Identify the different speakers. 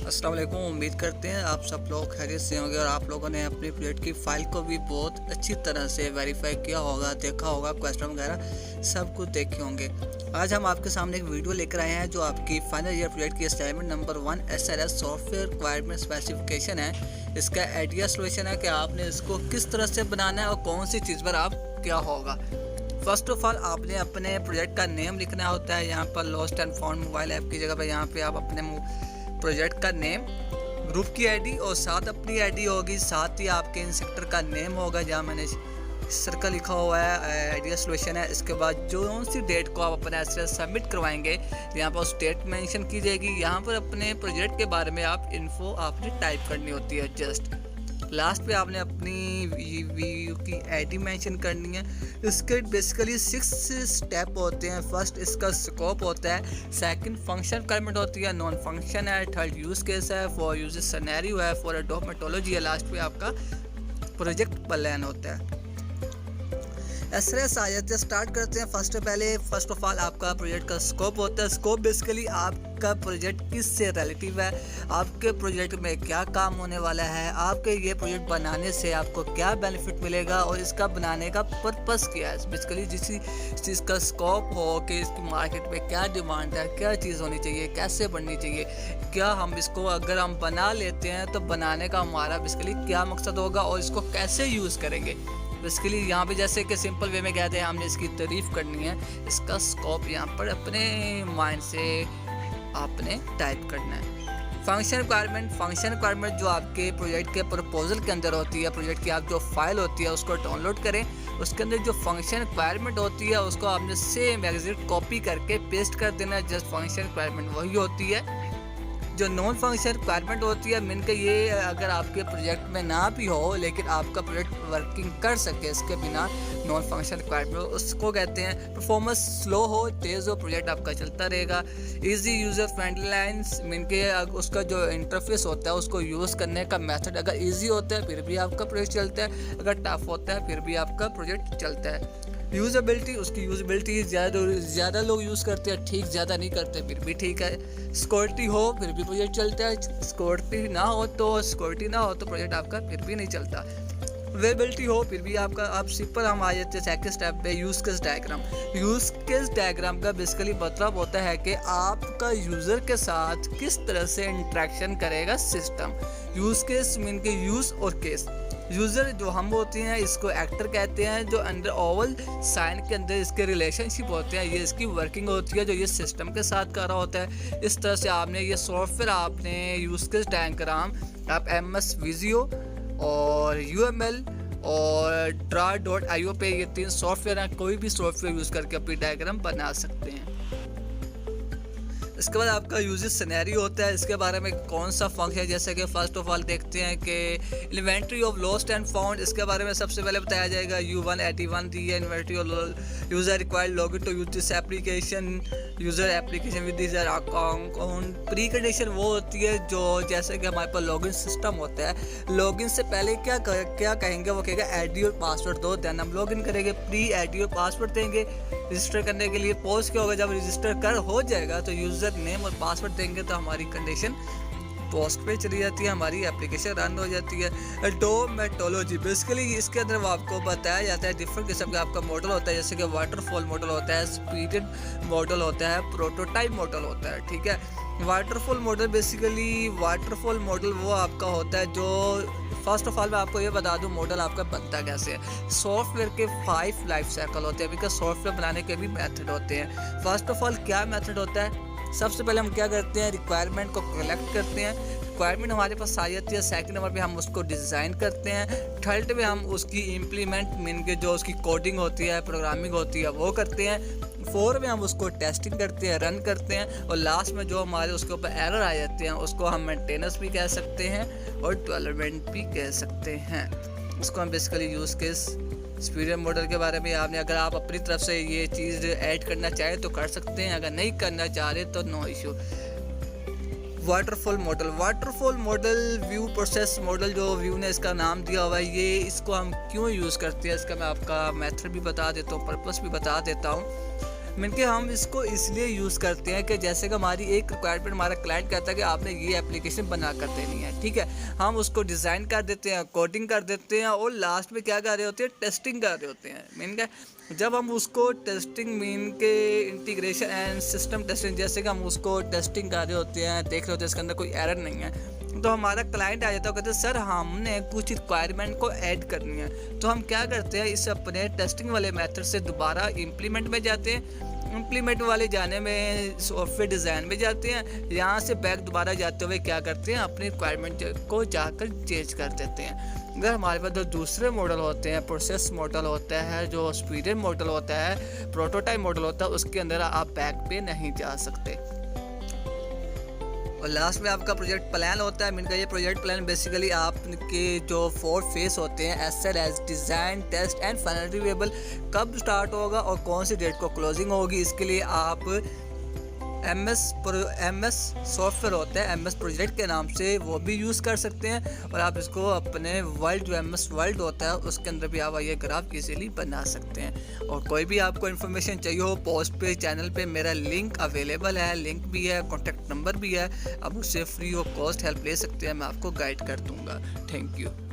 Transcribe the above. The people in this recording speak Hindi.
Speaker 1: अस्सलाम वालेकुम। उम्मीद करते हैं आप सब लोग खैरियत से होंगे और आप लोगों ने अपनी प्रोजेक्ट की फ़ाइल को भी बहुत अच्छी तरह से वेरीफाई किया होगा, देखा होगा, क्वेश्चन वगैरह सब कुछ देखे होंगे। आज हम आपके सामने एक वीडियो लेकर आए हैं जो आपकी फाइनल ईयर प्रोजेक्ट की assignment number 1 SRS software requirement specification है। इसका आइडिया सोल्यूशन है कि आपने इसको किस तरह से बनाना है और कौन सी चीज़ पर आप क्या होगा। फर्स्ट ऑफ ऑल आपने अपने प्रोजेक्ट का नेम लिखना होता है। यहाँ पर lost and found mobile app की जगह पर यहाँ पे आप अपने प्रोजेक्ट का नेम, ग्रुप की आईडी और साथ अपनी आईडी होगी, साथ ही आपके इंस्ट्रक्टर का नेम होगा जहाँ मैंने सर्कल लिखा हुआ है, आइडिया सोल्यूशन है। इसके बाद जो सी डेट को आप अपना एसएस सबमिट करवाएंगे यहाँ पर उस डेट मेंशन की जाएगी। यहाँ पर अपने प्रोजेक्ट के बारे में आप इन्फो आपने टाइप करनी होती है। जस्ट लास्ट पे आपने अपनी वीयू की आईडी मेंशन करनी है। इसके बेसिकली 6 स्टेप होते हैं। फर्स्ट इसका स्कोप होता है, सेकंड फंक्शन रिक्वायरमेंट होती है, नॉन फंक्शन है, थर्ड यूज केस है, फॉर यूज सिनेरियो है, फॉर अडॉप्ट मेथोडोलॉजी है, लास्ट पे आपका प्रोजेक्ट प्लान होता है। एसएस आइए स्टार्ट करते हैं। फर्स्ट ऑफ ऑल आपका प्रोजेक्ट का स्कोप होता है। स्कोप बेसिकली आपका प्रोजेक्ट किससे रिलेटिव है, आपके प्रोजेक्ट में क्या काम होने वाला है, आपके ये प्रोजेक्ट बनाने से आपको क्या बेनिफिट मिलेगा और इसका बनाने का पर्पस क्या है। बेसिकली जिस चीज़ का स्कोप हो कि इसकी मार्केट में क्या डिमांड है, क्या चीज़ होनी चाहिए, कैसे बननी चाहिए, क्या हम इसको अगर हम बना लेते हैं तो बनाने का हमारा बेसिकली क्या मकसद होगा और इसको कैसे यूज़ करेंगे। बेसिकली यहाँ पे जैसे कि सिंपल वे में कहते हैं हमने इसकी तारीफ करनी है, इसका स्कोप यहाँ पर अपने माइंड से आपने टाइप करना है। फंक्शन रिक्वायरमेंट जो आपके प्रोजेक्ट के प्रपोजल के अंदर होती है, प्रोजेक्ट की आप जो फाइल होती है उसको डाउनलोड करें, उसके अंदर जो फंक्शन रिक्वायरमेंट होती है उसको आपने सेम एग्जैक्ट कॉपी करके पेस्ट कर देना है। जस्ट फंक्शन रिक्वायरमेंट वही होती है। जो नॉन फंक्शन रिक्वायरमेंट होती है मीन के ये अगर आपके प्रोजेक्ट में ना भी हो लेकिन आपका प्रोजेक्ट वर्किंग कर सके इसके बिना, नॉन फंक्शन रिक्वायरमेंट उसको कहते हैं। परफॉर्मेंस स्लो हो, तेज़ हो, प्रोजेक्ट आपका चलता रहेगा। Easy user friendly lines mean के उसका जो इंटरफेस होता है उसको यूज़ करने का मेथड अगर ईजी होता है फिर भी आपका प्रोजेक्ट चलता है, अगर टफ होता है फिर भी आपका प्रोजेक्ट चलता है। यूज़ेबिलिटी, उसकी यूज़ेबिलिटी ज़्यादा लोग यूज़ करते हैं ठीक, ज़्यादा नहीं करते फिर भी ठीक है। सिक्योरिटी हो फिर भी प्रोजेक्ट चलता है, सिक्योरिटी ना हो तो प्रोजेक्ट आपका फिर भी नहीं चलता। अवेलेबिलिटी हो फिर भी आपका आप सिंपल हम आ जाते हैं सेकंड स्टेप पे, use case diagram. Use case diagram का बेसिकली मतलब होता है कि आपका यूज़र के साथ किस तरह से इंटरेक्शन करेगा सिस्टम। यूज़ केस मीन के यूज़ और केस। यूज़र जो हम होते हैं इसको एक्टर कहते हैं, जो अंडर ओवल साइन के अंदर इसके रिलेशनशिप होते हैं, ये इसकी वर्किंग होती है जो ये सिस्टम के साथ कर रहा होता है। इस तरह से आपने ये सॉफ्टवेयर आपने यूज़ केस डायग्राम आप MS विजियो और UML और Draw.io पे ये 3 सॉफ्टवेयर हैं, कोई भी सॉफ्टवेयर यूज़ करके अपनी डायग्राम बना सकते हैं। इसके बाद आपका यूजेस सिनेरियो होता है, इसके बारे में कौन सा फंक्शन है। जैसे कि फर्स्ट ऑफ ऑल देखते हैं कि inventory of lost and found, इसके बारे में सबसे पहले बताया जाएगा। U181 दी है inventory of user required login to use this application, user application with this account. Precondition वो होती है जो जैसे कि हमारे पास लॉगिन सिस्टम होता है, लॉगिन से पहले क्या कहेंगे, वो कहेगा ऐड योर पासवर्ड दो, देन हम लॉगिन करेंगे। प्री ऐड योर पासवर्ड देंगे रजिस्टर करने के लिए। पोस्ट क्या होगा, जब रजिस्टर कर हो जाएगा तो यूज़र नेम और पासवर्ड देंगे तो हमारी कंडीशन पोस्ट पे चली जाती है, हमारी एप्लीकेशन रन हो जाती है। अडोब मेथोडोलॉजी बेसिकली इसके अंदर वो आपको बताया जाता है डिफरेंट किस्म का आपका मॉडल होता है, जैसे कि वाटरफॉल मॉडल होता है, स्पीडेड मॉडल होता है, प्रोटोटाइप मॉडल होता है। ठीक है, वाटरफॉल मॉडल वो आपका होता है जो फर्स्ट ऑफ ऑल मैं आपको ये बता दूं मॉडल आपका बनता कैसे है। सॉफ्टवेयर के 5 लाइफ साइकिल होते हैं, बिकॉज सॉफ्टवेयर बनाने के भी मेथड होते हैं। फर्स्ट ऑफ ऑल क्या मेथड होता है, सबसे पहले हम क्या करते हैं, रिक्वायरमेंट को कलेक्ट करते हैं। रिक्वायरमेंट हमारे पास आ जाती है, सेकंड नंबर पे हम उसको डिज़ाइन करते हैं, थर्ड पे हम उसकी इम्प्लीमेंट मीन के जो उसकी कोडिंग होती है, प्रोग्रामिंग होती है वो करते हैं, 4 में हम उसको टेस्टिंग करते हैं, रन करते हैं, और लास्ट में जो हमारे उसके ऊपर एरर आ जाते हैं उसको हम मेंटेनेंस भी कह सकते हैं और डेवलपमेंट भी कह सकते हैं। उसको हम बेसिकली यूज़ केस स्पीडियम मॉडल के बारे में आपने अगर आप अपनी तरफ से ये चीज़ ऐड करना चाहें तो कर सकते हैं, अगर नहीं करना चाह रहे तो no issue. Waterfall model view process model, जो व्यू ने इसका नाम दिया हुआ है, ये इसको हम क्यों यूज़ करते हैं इसका मैं आपका मेथड भी बता देता हूँ, पर्पस भी बता देता हूँ। मीन कि हम इसको इसलिए यूज़ करते हैं कि जैसे कि हमारी एक रिक्वायरमेंट, हमारा क्लाइंट कहता है कि आपने ये एप्लीकेशन बना कर देनी है, ठीक है। हम उसको डिज़ाइन कर देते हैं, कोडिंग कर देते हैं और लास्ट में क्या कर रहे होते हैं, टेस्टिंग कर रहे होते हैं। मीन क्या, जब हम उसको टेस्टिंग मीन के इंटीग्रेशन एंड सिस्टम टेस्टिंग, जैसे कि हम उसको टेस्टिंग कर रहे होते हैं, देख रहे होते हैं इसके अंदर कोई एरर नहीं है, तो हमारा क्लाइंट आ जाता है, कहते हैं सर हमने कुछ रिक्वायरमेंट को ऐड करनी है। तो हम क्या करते हैं, इस अपने टेस्टिंग वाले मेथड से दोबारा इम्प्लीमेंट में जाते हैं, इम्प्लीमेंट वाले जाने में सॉफ्टवेयर डिज़ाइन में जाते हैं, यहाँ से बैक दोबारा जाते हुए क्या करते हैं, अपनी रिक्वायरमेंट को जाकर चेंज कर देते हैं। अगर हमारे पास जो दूसरे मॉडल होते हैं, प्रोसेस मॉडल होता है, जो स्पीडर मॉडल होता है, प्रोटोटाइप मॉडल होता है, उसके अंदर आप बैक पे नहीं जा सकते। और लास्ट में आपका प्रोजेक्ट प्लान होता है। इनका ये प्रोजेक्ट प्लान बेसिकली आपके जो 4 फेस होते हैं, as design, test and final reviewable, कब स्टार्ट होगा और कौन सी डेट को क्लोजिंग होगी, इसके लिए आप एमएस सॉफ्टवेयर होता है, एमएस प्रोजेक्ट के नाम से, वो भी यूज़ कर सकते हैं। और आप इसको अपने वर्ल्ड, जो एमएस वर्ल्ड होता है, उसके अंदर भी आप ये ग्राफ इजीली बना सकते हैं। और कोई भी आपको इन्फॉर्मेशन चाहिए हो, पोस्ट पे, चैनल पे मेरा लिंक अवेलेबल है, लिंक भी है, कॉन्टैक्ट नंबर भी है, आप उससे फ्री ऑफ कॉस्ट हेल्प ले सकते हैं, मैं आपको गाइड कर दूँगा। Thank you.